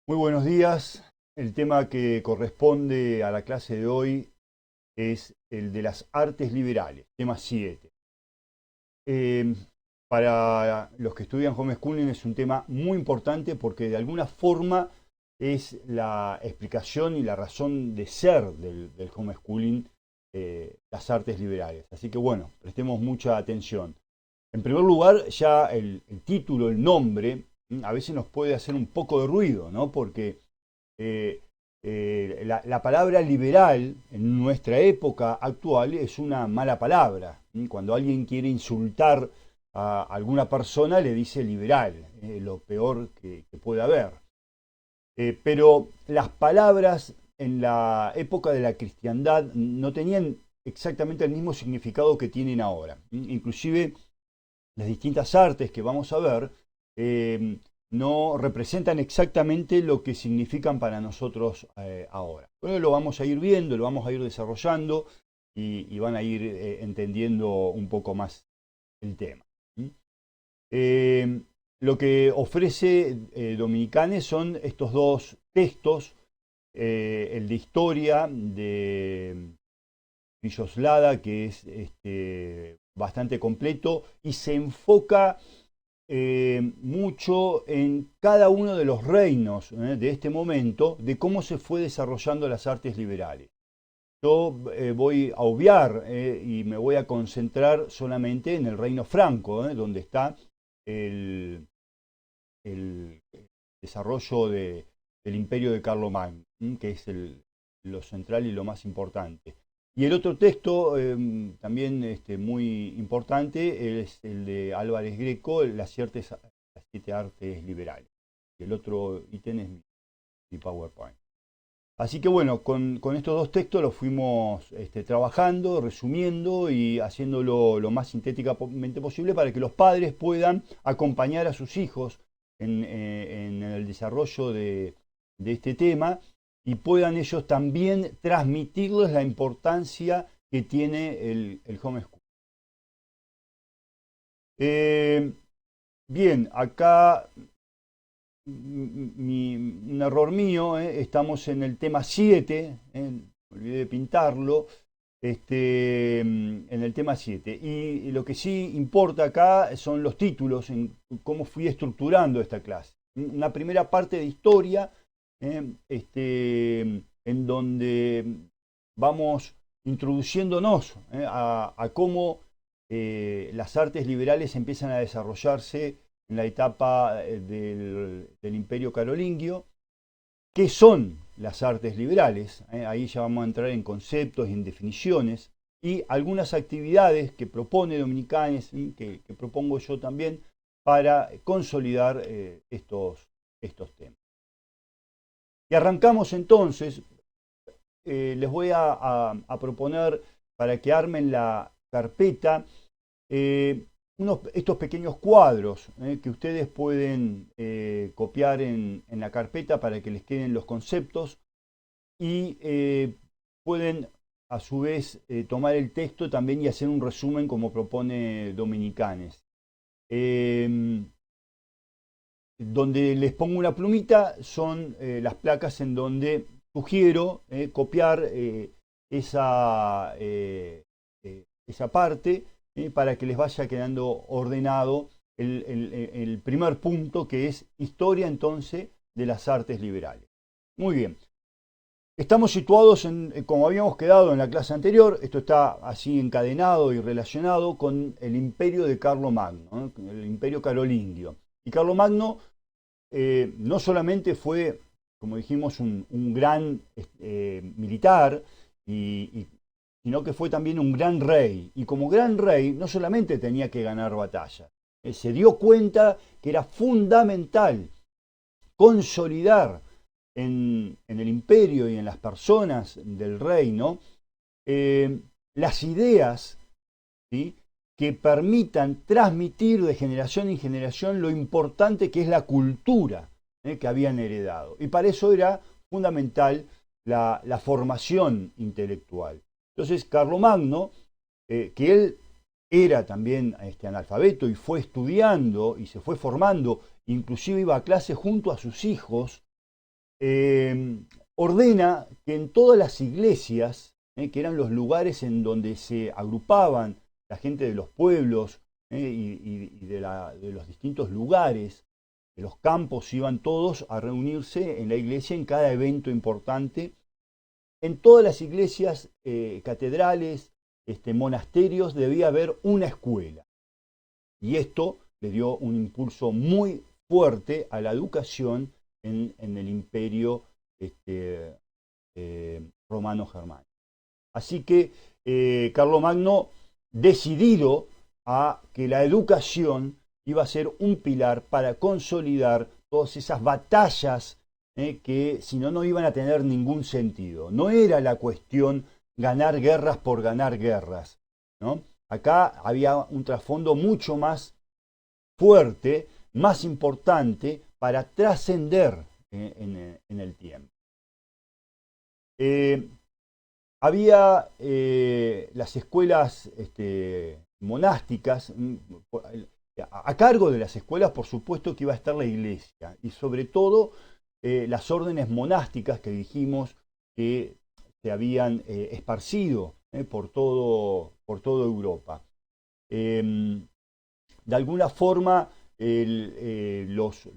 Muy buenos días. El tema que corresponde a la clase de hoy es el de las artes liberales, tema 7. Eh, para los que estudian homeschooling es un tema muy importante porque de alguna forma es la explicación y la razón de ser del homeschooling, las artes liberales. Así que bueno, prestemos mucha atención. En primer lugar, ya el título, el nombre, a veces nos puede hacer un poco de ruido, ¿no? Porque eh, la palabra liberal en nuestra época actual es una mala palabra. Cuando alguien quiere insultar a alguna persona le dice liberal, lo peor que puede haber. Pero las palabras en la época de la cristiandad no tenían exactamente el mismo significado que tienen ahora. Inclusive las distintas artes que vamos a ver eh, no representan exactamente lo que significan para nosotros ahora. Bueno, lo vamos a ir viendo, lo vamos a ir desarrollando y van a ir entendiendo un poco más el tema. Eh, lo que ofrece Dominicanes son estos dos textos, el de historia de Villoslada, que es bastante completo y se enfoca mucho en cada uno de los reinos de este momento, de cómo se fue desarrollando las artes liberales. Yo voy a obviar y me voy a concentrar solamente en el reino franco, donde está el, el desarrollo del imperio de Carlomagno, que es lo central y lo más importante. Y el otro texto, también muy importante, es el de Álvarez Greco, las siete artes liberales. Y el otro ítem es mi PowerPoint. Así que bueno, con estos dos textos los fuimos trabajando, resumiendo y haciéndolo lo más sintéticamente posible para que los padres puedan acompañar a sus hijos en el desarrollo de este tema y puedan ellos también transmitirles la importancia que tiene el homeschool. Eh, Bien, acá un error mío, estamos en el tema 7, me olvidé de pintarlo, en el tema 7. Y lo que sí importa acá son los títulos, en cómo fui estructurando esta clase. Una primera parte de historia, en donde vamos introduciéndonos a cómo las artes liberales empiezan a desarrollarse en la etapa del Imperio Carolingio. ¿Qué son las artes liberales? Ahí ya vamos a entrar en conceptos y en definiciones y algunas actividades que propone Dominicanes, que propongo yo también, para consolidar estos temas. Y arrancamos entonces, les voy a proponer para que armen la carpeta estos pequeños cuadros que ustedes pueden copiar en la carpeta para que les queden los conceptos y pueden a su vez tomar el texto también y hacer un resumen como propone Dominicanes. Donde les pongo una plumita son las placas en donde sugiero copiar esa parte para que les vaya quedando ordenado el primer punto, que es historia entonces de las artes liberales. Muy bien. Estamos situados como habíamos quedado en la clase anterior, esto está así encadenado y relacionado con el imperio de Carlomagno, el imperio carolingio. Y Carlomagno no solamente fue, como dijimos, un gran militar, sino que fue también un gran rey. Y como gran rey no solamente tenía que ganar batallas, se dio cuenta que era fundamental consolidar en el imperio y en las personas del reino las ideas, ¿sí?, que permitan transmitir de generación en generación lo importante que es la cultura que habían heredado. Y para eso era fundamental la formación intelectual. Entonces, Carlomagno, que él era también analfabeto y fue estudiando y se fue formando, inclusive iba a clase junto a sus hijos, ordena que en todas las iglesias, que eran los lugares en donde se agrupaban la gente de los pueblos y de los distintos lugares, de los campos, iban todos a reunirse en la iglesia en cada evento importante. En todas las iglesias, catedrales, monasterios, debía haber una escuela. Y esto le dio un impulso muy fuerte a la educación en el imperio romano-germánico. Así que Carlomagno, decidido a que la educación iba a ser un pilar para consolidar todas esas batallas que si no, no iban a tener ningún sentido. No era la cuestión ganar guerras por ganar guerras, ¿no? Acá había un trasfondo mucho más fuerte, más importante para trascender en el tiempo. Había las escuelas monásticas, a cargo de las escuelas por supuesto que iba a estar la iglesia y sobre todo las órdenes monásticas que dijimos que se habían esparcido por toda Europa. De alguna forma en los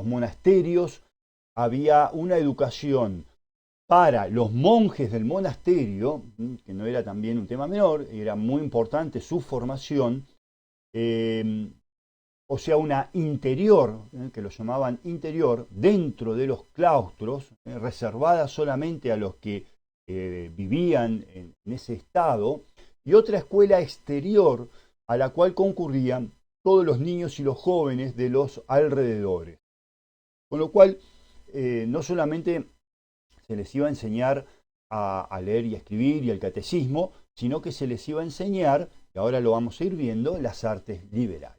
monasterios había una educación para los monjes del monasterio, que no era también un tema menor, era muy importante su formación, o sea, una interior, que lo llamaban interior, dentro de los claustros, reservada solamente a los que vivían en ese estado, y otra escuela exterior a la cual concurrían todos los niños y los jóvenes de los alrededores. Con lo cual, no solamente se les iba a enseñar a leer y a escribir y el catecismo, sino que se les iba a enseñar, y ahora lo vamos a ir viendo, las artes liberales.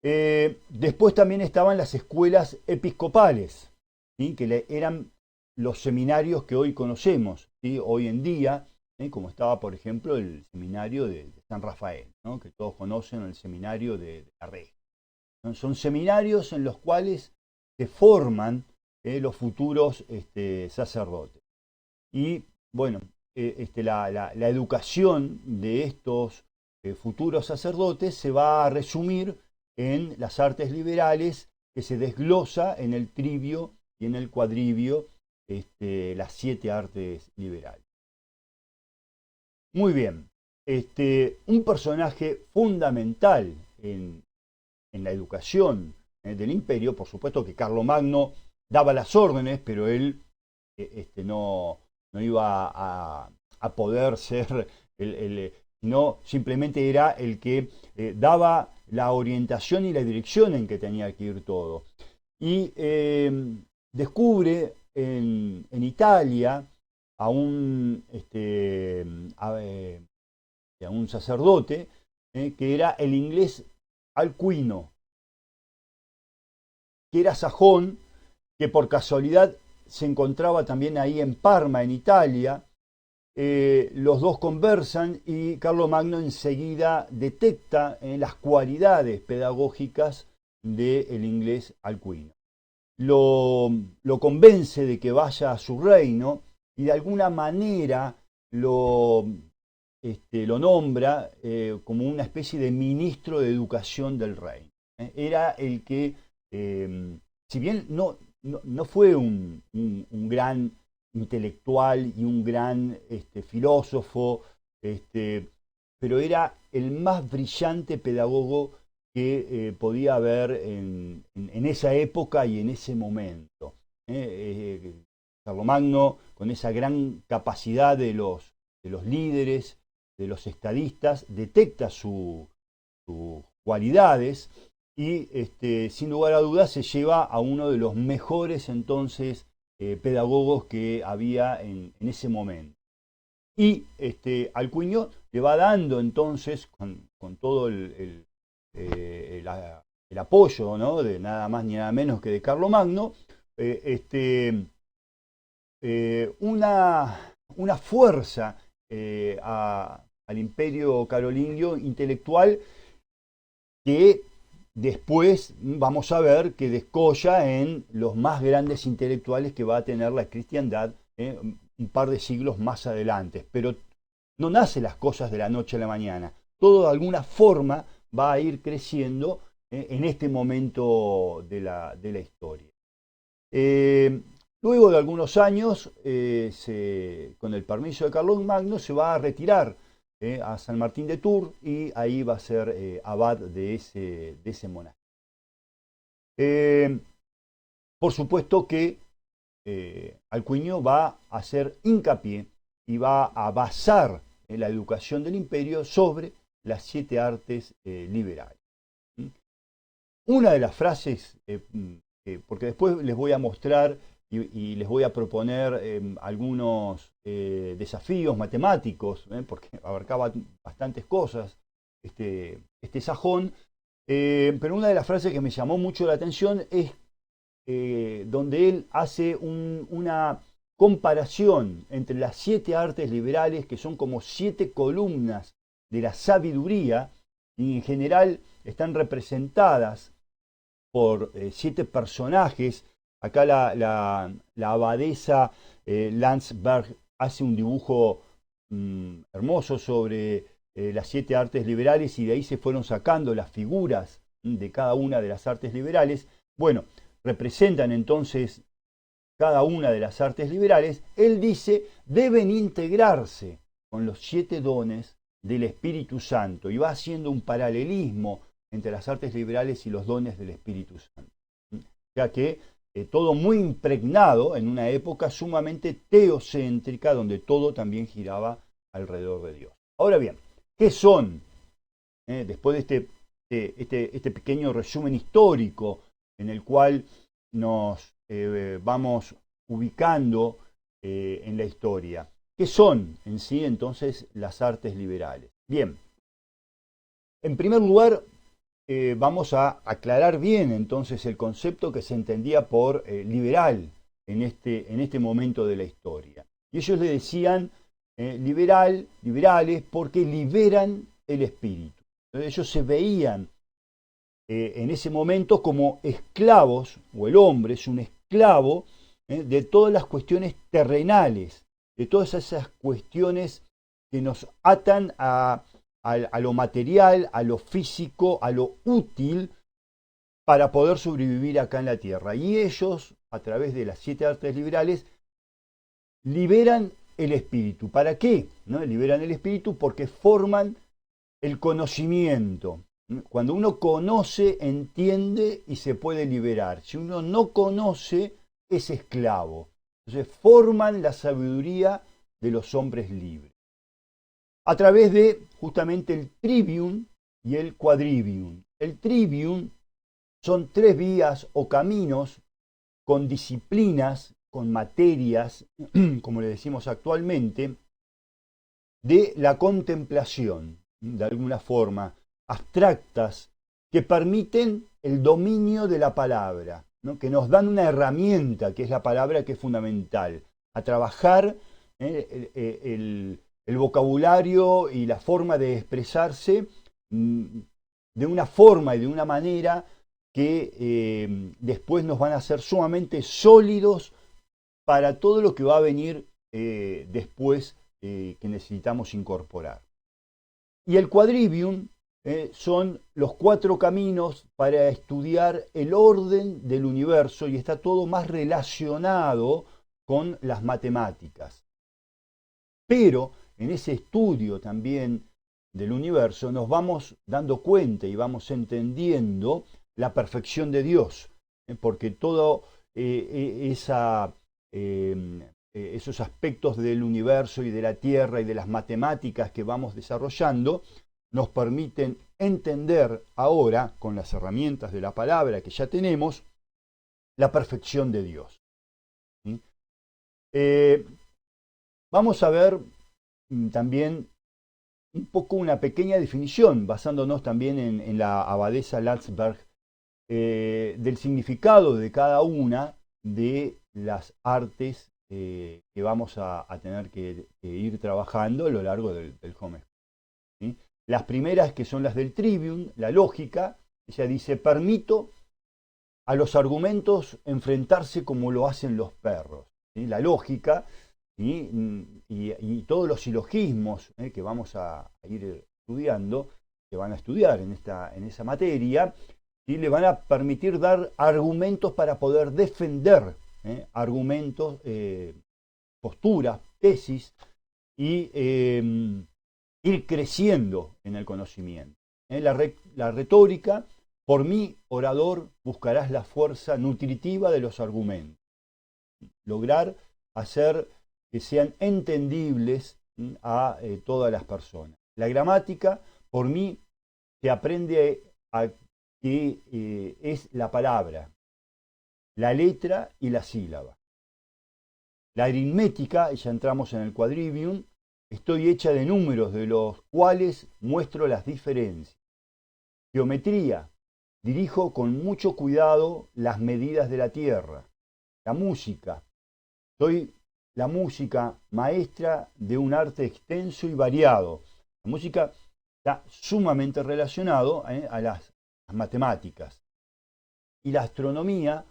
Después también estaban las escuelas episcopales, ¿sí? Que eran los seminarios que hoy conocemos, ¿sí? Hoy en día, como estaba por ejemplo el seminario de San Rafael, ¿no? Que todos conocen, el seminario de la Regia. Son seminarios en los cuales se forman los futuros sacerdotes. Y bueno, la educación de estos futuros sacerdotes se va a resumir en las artes liberales, que se desglosa en el trivio y en el cuadrivio, las 7 artes liberales. Muy bien, un personaje fundamental en la educación del imperio, por supuesto que Carlomagno daba las órdenes, pero él no iba a poder ser no, simplemente era el que daba la orientación y la dirección en que tenía que ir todo. Y descubre en Italia a un sacerdote que era el inglés Alcuino, que era sajón, que por casualidad se encontraba también ahí en Parma, en Italia. Los dos conversan y Carlomagno enseguida detecta las cualidades pedagógicas del inglés Alcuino. Lo convence de que vaya a su reino y de alguna manera lo nombra como una especie de ministro de educación del reino. Era el que, si bien no fue un gran intelectual y un gran filósofo, pero era el más brillante pedagogo que podía haber en esa época y en ese momento. Carlomagno, con esa gran capacidad de los líderes, de los estadistas, detecta sus cualidades y sin lugar a dudas se lleva a uno de los mejores entonces pedagogos que había en ese momento. Y Alcuino le va dando entonces, con todo el apoyo, ¿no? De nada más ni nada menos que de Carlomagno, una fuerza al imperio carolingio intelectual que después vamos a ver que descolla en los más grandes intelectuales que va a tener la cristiandad un par de siglos más adelante. Pero no nace las cosas de la noche a la mañana. Todo de alguna forma va a ir creciendo en este momento de la historia. Luego de algunos años, con el permiso de Carlomagno, se va a retirar a San Martín de Tours y ahí va a ser abad de ese monasterio. Por supuesto que Alcuino va a hacer hincapié y va a basar la educación del imperio sobre las 7 artes liberales. Una de las frases, porque después les voy a mostrar y les voy a proponer algunos desafíos matemáticos, porque abarcaba bastantes cosas este sajón, pero una de las frases que me llamó mucho la atención es donde él hace una comparación entre las 7 artes liberales, que son como 7 columnas de la sabiduría, y en general están representadas por 7 personajes. Acá la abadesa Landsberg hace un dibujo hermoso sobre las 7 artes liberales, y de ahí se fueron sacando las figuras de cada una de las artes liberales. Bueno, representan entonces cada una de las artes liberales. Él dice, deben integrarse con los 7 dones del Espíritu Santo, y va haciendo un paralelismo entre las artes liberales y los dones del Espíritu Santo. Ya que todo muy impregnado en una época sumamente teocéntrica, donde todo también giraba alrededor de Dios. Ahora bien, ¿qué son? Después de este pequeño resumen histórico en el cual nos vamos ubicando en la historia. ¿Qué son en sí entonces las artes liberales? Bien, en primer lugar vamos a aclarar bien entonces el concepto que se entendía por liberal en este momento de la historia. Y ellos le decían liberales porque liberan el espíritu. Entonces, ellos se veían en ese momento como esclavos, o el hombre es un esclavo de todas las cuestiones terrenales, de todas esas cuestiones que nos atan a lo material, a lo físico, a lo útil para poder sobrevivir acá en la tierra. Y ellos, a través de las 7 artes liberales, liberan el espíritu. ¿Para qué? ¿No? Liberan el espíritu porque forman el conocimiento. Cuando uno conoce, entiende y se puede liberar. Si uno no conoce, es esclavo. Entonces forman la sabiduría de los hombres libres. A través de justamente el trivium y el quadrivium. El trivium son 3 vías o caminos con disciplinas, con materias, como le decimos actualmente, de la contemplación, de alguna forma, abstractas, que permiten el dominio de la palabra, ¿no? Que nos dan una herramienta, que es la palabra, que es fundamental, a trabajar el vocabulario y la forma de expresarse de una forma y de una manera que después nos van a ser sumamente sólidos para todo lo que va a venir después que necesitamos incorporar. Y el quadrivium son los 4 caminos para estudiar el orden del universo, y está todo más relacionado con las matemáticas. Pero en ese estudio también del universo nos vamos dando cuenta y vamos entendiendo la perfección de Dios, porque todo esos aspectos del universo y de la Tierra y de las matemáticas que vamos desarrollando nos permiten entender ahora, con las herramientas de la palabra que ya tenemos, la perfección de Dios. ¿Sí? Vamos a ver también un poco una pequeña definición, basándonos también en la abadesa Landsberg, del significado de cada una de las artes que vamos a tener que ir trabajando a lo largo del home. ¿Sí? Las primeras, que son las del trivium, la lógica, Ella dice, permito a los argumentos enfrentarse como lo hacen los perros. ¿Sí? La lógica, ¿sí? y todos los silogismos que vamos a ir estudiando, que van a estudiar en esa materia, ¿sí? Le van a permitir dar argumentos para poder defender argumentos, posturas, tesis, y ir creciendo en el conocimiento. La retórica, por mí, orador, buscarás la fuerza nutritiva de los argumentos. Lograr hacer que sean entendibles a todas las personas. La gramática, por mí, se aprende a que es la palabra, la letra y la sílaba. La aritmética, ya entramos en el quadrivium, estoy hecha de números de los cuales muestro las diferencias. Geometría, dirijo con mucho cuidado las medidas de la tierra. La música, soy la música maestra de un arte extenso y variado. La música está sumamente relacionado a las matemáticas. Y la astronomía,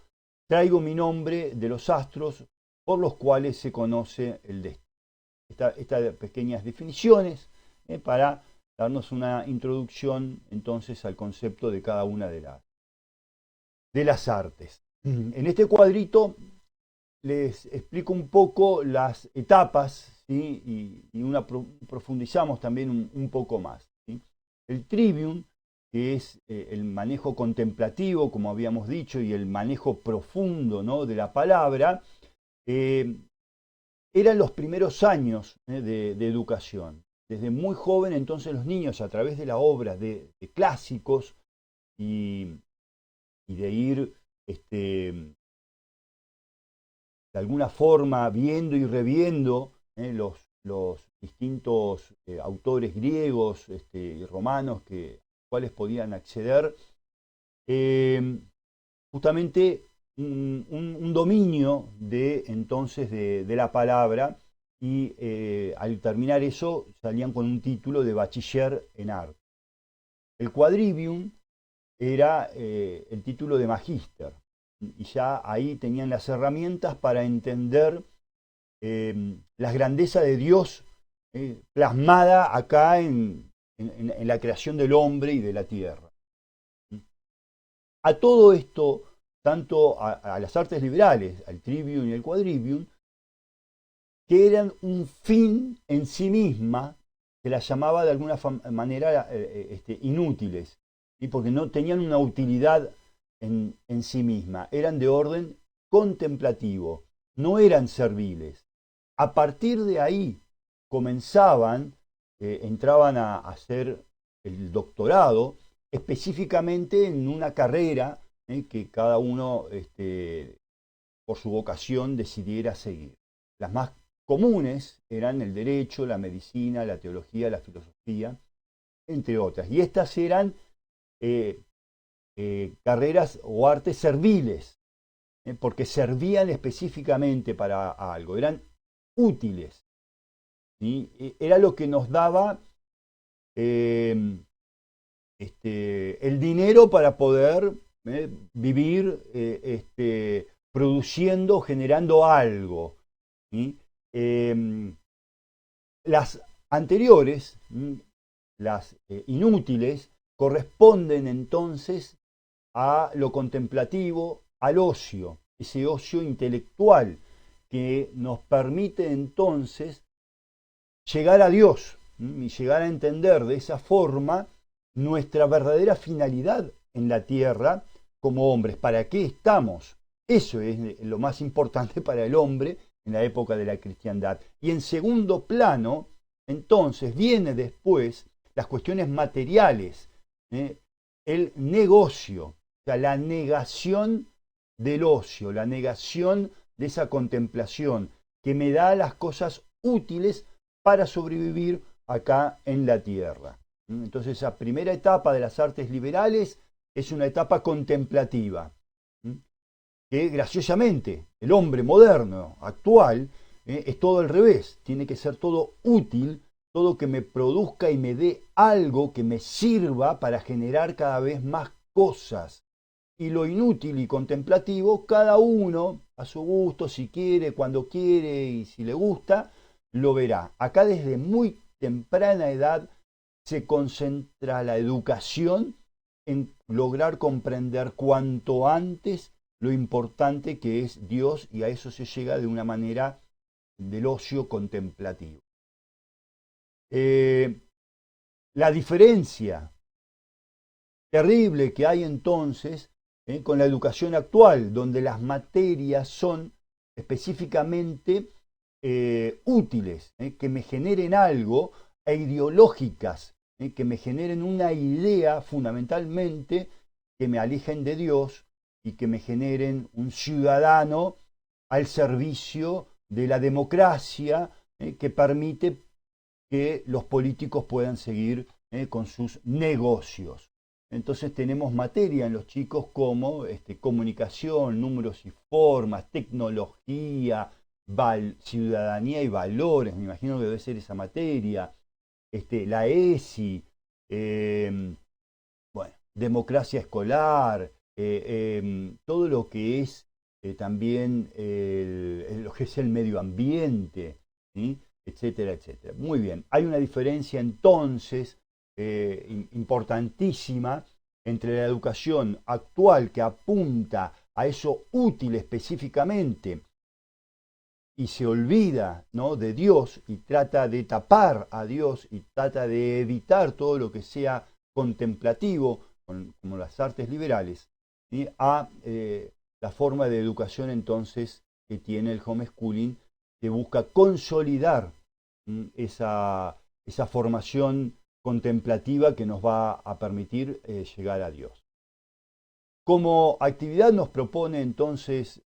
traigo mi nombre de los astros por los cuales se conoce el destino. Estas pequeñas definiciones para darnos una introducción entonces al concepto de cada una de las artes. En este cuadrito les explico un poco las etapas, ¿sí? y profundizamos también un poco más. ¿Sí? El trivium, que es el manejo contemplativo, como habíamos dicho, y el manejo profundo, ¿no?, de la palabra, eran los primeros años de educación. Desde muy joven, entonces, los niños, a través de la obra de clásicos y de ir de alguna forma viendo y reviendo los distintos autores griegos y romanos cuales podían acceder, justamente un dominio entonces de la palabra, y al terminar eso salían con un título de bachiller en arte. El quadrivium era el título de magíster, y ya ahí tenían las herramientas para entender la grandeza de Dios plasmada acá en la creación del hombre y de la tierra. A todo esto, tanto a las artes liberales, al trivium y al quadrivium, que eran un fin en sí misma, se las llamaba de alguna manera inútiles, ¿sí? Porque no tenían una utilidad en sí misma, eran de orden contemplativo, no eran serviles. A partir de ahí comenzaban, entraban a hacer el doctorado, específicamente en una carrera que cada uno, por su vocación, decidiera seguir. Las más comunes eran el derecho, la medicina, la teología, la filosofía, entre otras. Y estas eran carreras o artes serviles, porque servían específicamente para algo, eran útiles. ¿Sí? Era lo que nos daba el dinero para poder vivir produciendo, generando algo. ¿Sí? Las anteriores, las inútiles, corresponden entonces a lo contemplativo, al ocio, ese ocio intelectual que nos permite entonces llegar a Dios y llegar a entender de esa forma nuestra verdadera finalidad en la tierra como hombres. ¿Para qué estamos? Eso es lo más importante para el hombre en la época de la cristiandad. Y en segundo plano, entonces, viene después las cuestiones materiales, el negocio, o sea, la negación del ocio, la negación de esa contemplación que me da las cosas útiles para sobrevivir acá en la tierra. Entonces, esa primera etapa de las artes liberales es una etapa contemplativa, que graciosamente el hombre moderno, actual, es todo al revés. Tiene que ser todo útil, todo que me produzca y me dé algo que me sirva para generar cada vez más cosas. Y lo inútil y contemplativo, cada uno a su gusto, si quiere, cuando quiere y si le gusta, lo verá. Acá desde muy temprana edad se concentra la educación en lograr comprender cuanto antes lo importante que es Dios, y a eso se llega de una manera del ocio contemplativo. La diferencia terrible que hay entonces con la educación actual, donde las materias son específicamente útiles, que me generen algo, e ideológicas, que me generen una idea fundamentalmente que me alejen de Dios y que me generen un ciudadano al servicio de la democracia, que permite que los políticos puedan seguir con sus negocios. Entonces tenemos materia en los chicos como comunicación, números y formas, tecnología, ciudadanía y valores, me imagino que debe ser esa materia, la ESI, bueno, democracia escolar, todo lo que es también lo que es el medio ambiente, ¿sí? Etcétera, etcétera. Muy bien, hay una diferencia entonces importantísima entre la educación actual, que apunta a eso útil específicamente y se olvida, ¿no?, de Dios, y trata de tapar a Dios y trata de evitar todo lo que sea contemplativo, como las artes liberales, ¿sí?, a la forma de educación entonces que tiene el homeschooling, que busca consolidar esa formación contemplativa que nos va a permitir llegar a Dios. Como actividad nos propone entonces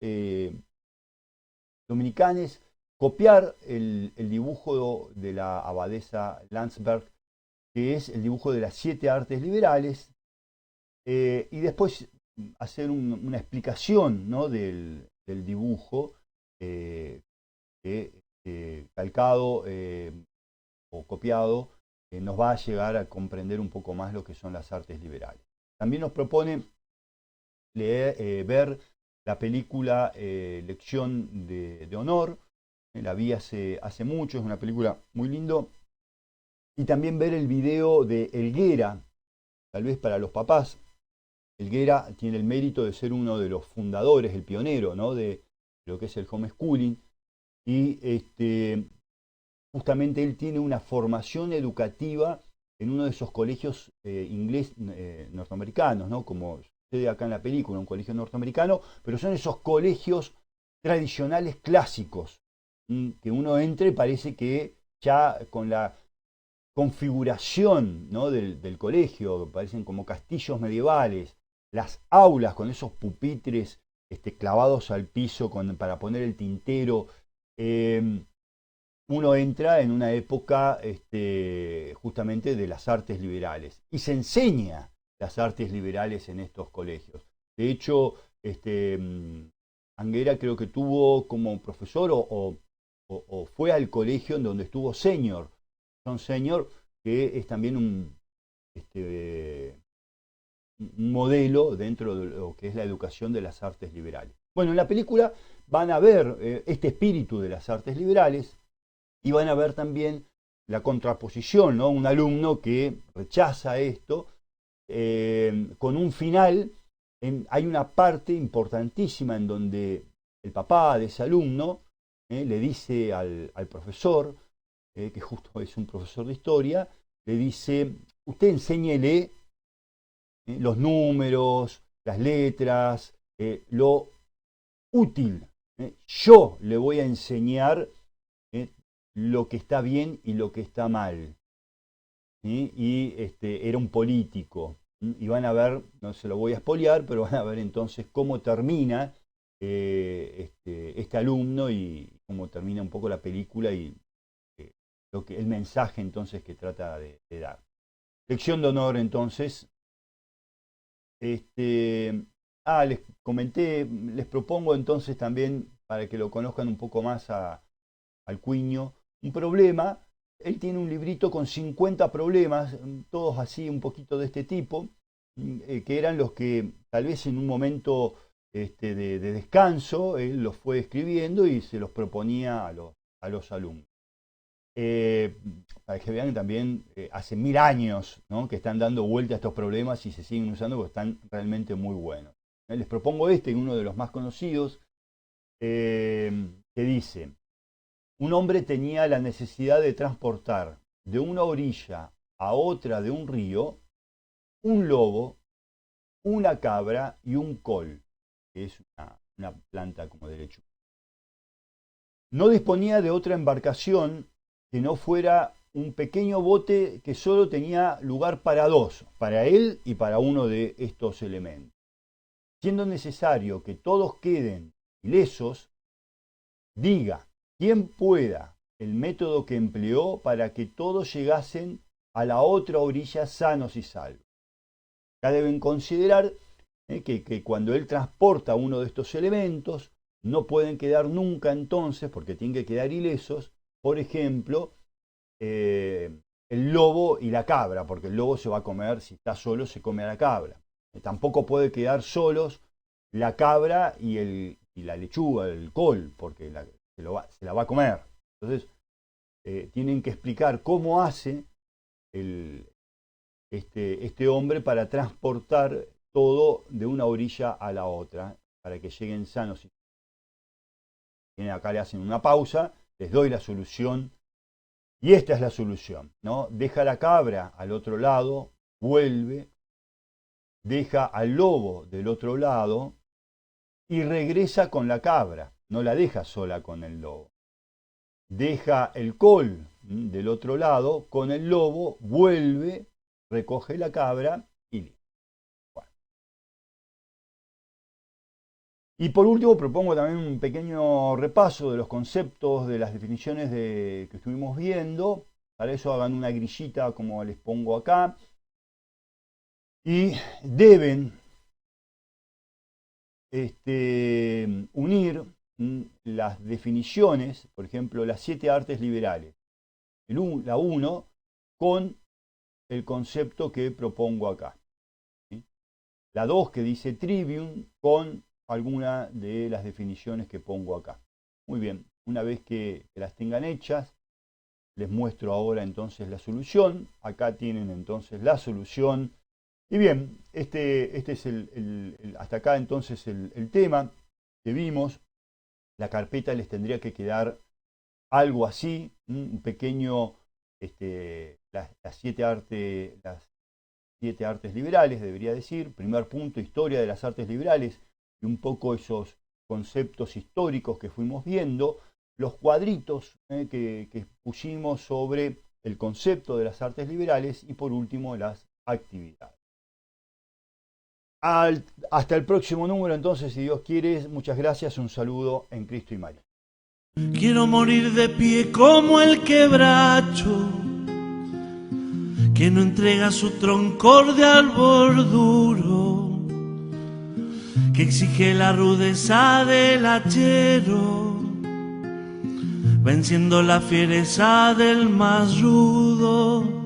Dominicanes copiar el dibujo de la abadesa Landsberg, que es el dibujo de las 7 artes liberales, y después hacer una explicación, ¿no?, del dibujo, que calcado o copiado nos va a llegar a comprender un poco más lo que son las artes liberales. También nos propone ver la película Lección de Honor. La vi hace mucho, es una película muy lindo. Y también ver el video de Helguera, tal vez para los papás. Helguera tiene el mérito de ser uno de los fundadores, el pionero, ¿no?, de lo que es el homeschooling. Y justamente él tiene una formación educativa en uno de esos colegios inglés norteamericanos, ¿no?, como sucede acá en la película, un colegio norteamericano, pero son esos colegios tradicionales clásicos, que uno entra y parece que ya con la configuración, ¿no?, del colegio, que parecen como castillos medievales, las aulas con esos pupitres clavados al piso para poner el tintero. Uno entra en una época justamente de las artes liberales y se enseña las artes liberales en estos colegios. De hecho, Anguera creo que tuvo como profesor o fue al colegio en donde estuvo Senior, John Senior, que es también un modelo dentro de lo que es la educación de las artes liberales. Bueno, en la película van a ver este espíritu de las artes liberales, y van a ver también la contraposición, ¿no?, un alumno que rechaza esto, con un final. Hay una parte importantísima en donde el papá de ese alumno le dice al profesor, que justo es un profesor de historia, le dice: usted enséñele los números, las letras, lo útil. Yo le voy a enseñar lo que está bien y lo que está mal. ¿Sí? Y era un político. Y van a ver, no se lo voy a espolear, pero van a ver entonces cómo termina este alumno y cómo termina un poco la película y el mensaje entonces que trata de dar. Lección de honor entonces. Les comenté, les propongo entonces también, para que lo conozcan un poco más al Cuño, un problema. Él tiene un librito con 50 problemas, todos así un poquito de este tipo, que eran los que tal vez en un momento de descanso él los fue escribiendo y se los proponía a los alumnos. Para que vean también, hace 1000 años, ¿no?, que están dando vuelta a estos problemas y se siguen usando porque están realmente muy buenos. Les propongo uno de los más conocidos, que dice: un hombre tenía la necesidad de transportar de una orilla a otra de un río un lobo, una cabra y un col, que es una planta como de lechuga. No disponía de otra embarcación que no fuera un pequeño bote que solo tenía lugar para dos, para él y para uno de estos elementos. Siendo necesario que todos queden ilesos, diga quien pueda el método que empleó para que todos llegasen a la otra orilla sanos y salvos. Acá deben considerar que cuando él transporta uno de estos elementos, no pueden quedar nunca entonces, porque tienen que quedar ilesos, por ejemplo, el lobo y la cabra, porque el lobo se va a comer, si está solo, se come a la cabra. Tampoco puede quedar solos la cabra y la lechuga, el col, porque se la va a comer. Entonces, tienen que explicar cómo hace este hombre para transportar todo de una orilla a la otra, para que lleguen sanos. Acá le hacen una pausa, les doy la solución, y esta es la solución, ¿no? Deja la cabra al otro lado, vuelve, deja al lobo del otro lado y regresa con la cabra, no la deja sola con el lobo. Deja el col del otro lado con el lobo, vuelve, recoge la cabra y listo. Bueno. Y por último propongo también un pequeño repaso de los conceptos, de las definiciones que estuvimos viendo. Para eso hagan una grillita como les pongo acá. Y deben unir las definiciones, por ejemplo, las 7 artes liberales, la 1, con el concepto que propongo acá. ¿Sí? La 2, que dice trivium, con alguna de las definiciones que pongo acá. Muy bien, una vez que las tengan hechas, les muestro ahora entonces la solución. Acá tienen entonces la solución. Y bien, este es hasta acá entonces el tema que vimos. La carpeta les tendría que quedar algo así, un pequeño, las 7 artes liberales, debería decir. Primer punto, historia de las artes liberales, y un poco esos conceptos históricos que fuimos viendo. Los cuadritos que pusimos sobre el concepto de las artes liberales, y por último las actividades. Hasta el próximo número entonces, si Dios quiere. Muchas gracias, un saludo en Cristo y María. Quiero morir de pie como el quebracho, que no entrega su troncor de árbol duro, que exige la rudeza del hachero, venciendo la fiereza del más rudo.